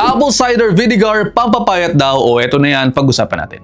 Apple cider vinegar, pampapayat daw o eto na yan, pag-usapan natin.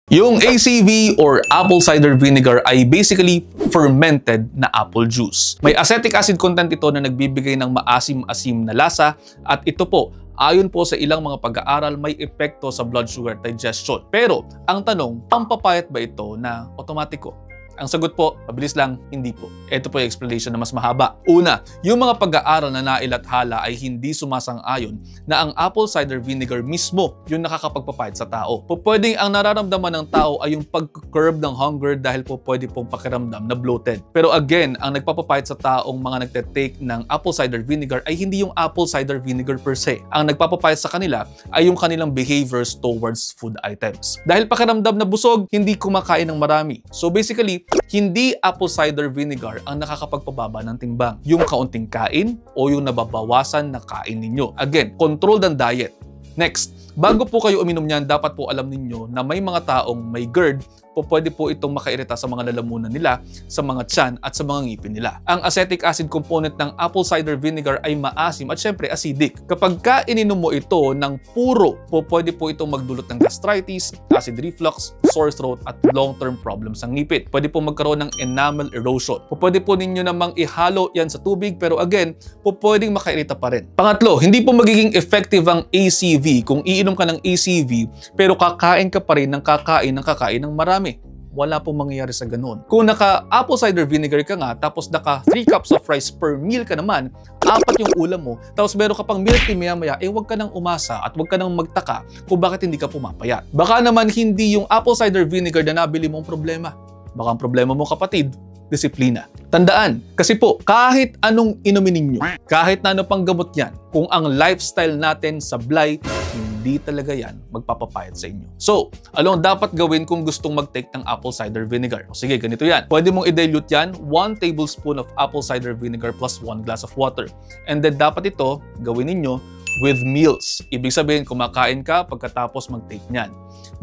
Yung ACV or apple cider vinegar ay basically fermented na apple juice. May acetic acid content ito na nagbibigay ng maasim-asim na lasa at ito po, ayon po sa ilang mga pag-aaral, may epekto sa blood sugar digestion. Pero ang tanong, pampapayat ba ito na otomatiko? Ang sagot po, mabilis lang, hindi po. Ito po yung explanation na mas mahaba. Una, yung mga pag-aaral na nailathala ay hindi sumasang-ayon na ang apple cider vinegar mismo yung nakakapagpapayat sa tao. Pwedeng ang nararamdaman ng tao ay yung pag-curb ng hunger dahil po pwede pong pakiramdam na bloated. Pero again, ang nagpapapayat sa taong mga nagte-take ng apple cider vinegar ay hindi yung apple cider vinegar per se. Ang nagpapapayat sa kanila ay yung kanilang behaviors towards food items. Dahil pakiramdam na busog, hindi kumakain ng marami. So basically, hindi apple cider vinegar ang nakakapagpababa ng timbang. Yung kaunting kain o yung nababawasan na kain ninyo. Again, control ang diet. Next, bago po kayo uminom niyan, dapat po alam ninyo na may mga taong may GERD pwede po itong makairita sa mga lalamunan nila, sa mga tiyan at sa mga ngipin nila. Ang acetic acid component ng apple cider vinegar ay maasim at syempre acidic. Kapag ininom mo ito ng puro, pwede po itong magdulot ng gastritis, acid reflux, sore throat at long-term problems sa ngipin. Pwede po magkaroon ng enamel erosion. Pwede po ninyo namang ihalo yan sa tubig pero again, pwedeng makairita pa rin. Pangatlo, hindi po magiging effective ang ACV kung iinom ka ng ACV pero kakain ka pa rin ng kakain ng marami. Wala pong mangyayari sa ganun. Kung naka-apple cider vinegar ka nga, tapos naka 3 cups of rice per meal ka naman, 4 yung ulam mo, tapos meron ka pang milk tea maya-maya, wag ka nang umasa at wag ka nang magtaka kung bakit hindi ka pumapayat. Baka naman hindi yung apple cider vinegar na nabili mong problema. Baka ang problema mo, kapatid, disiplina. Tandaan, kasi po, kahit anong inumin ninyo, kahit na ano pang gamot yan, kung ang lifestyle natin sablay, hindi talaga yan magpapapayat sa inyo. So, anong dapat gawin kung gustong mag-take ng apple cider vinegar? O sige, ganito yan. Pwede mong i-dilute yan, 1 tablespoon of apple cider vinegar plus 1 glass of water. And then dapat ito, gawin ninyo with meals. Ibig sabihin, kumakain ka pagkatapos mag-take niyan.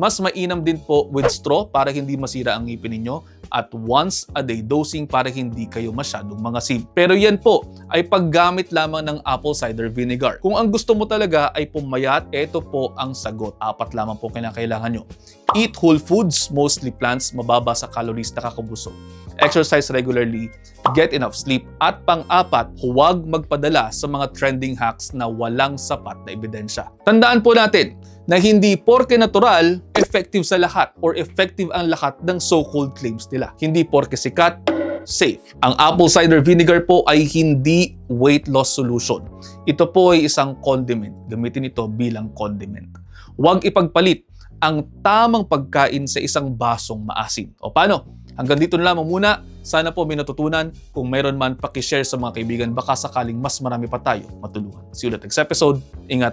Mas mainam din po with straw para hindi masira ang ngipin ninyo at once a day dosing para hindi kayo masyadong mangasim. Pero yan po ay paggamit lamang ng apple cider vinegar. Kung ang gusto mo talaga ay pumayat, ito po ang sagot. 4 lamang po kinakailangan nyo. Eat whole foods, mostly plants, mababa sa calories, nakakabusog. Exercise regularly, get enough sleep, at pang-4, huwag magpadala sa mga trending hacks na walang sapat na ebidensya. Tandaan po natin na hindi porke natural, effective sa lahat or effective ang lahat ng so-called claims nila. Hindi porke sikat, safe. Ang apple cider vinegar po ay hindi weight loss solution. Ito po ay isang condiment. Gamitin ito bilang condiment. Huwag ipagpalit ang tamang pagkain sa isang basong maasim. O paano? Hanggang dito na lamang muna. Sana po may natutunan. Kung mayroon man, pakishare sa mga kaibigan. Baka sakaling mas marami pa tayo matulungan. See you ulit next episode. Ingat.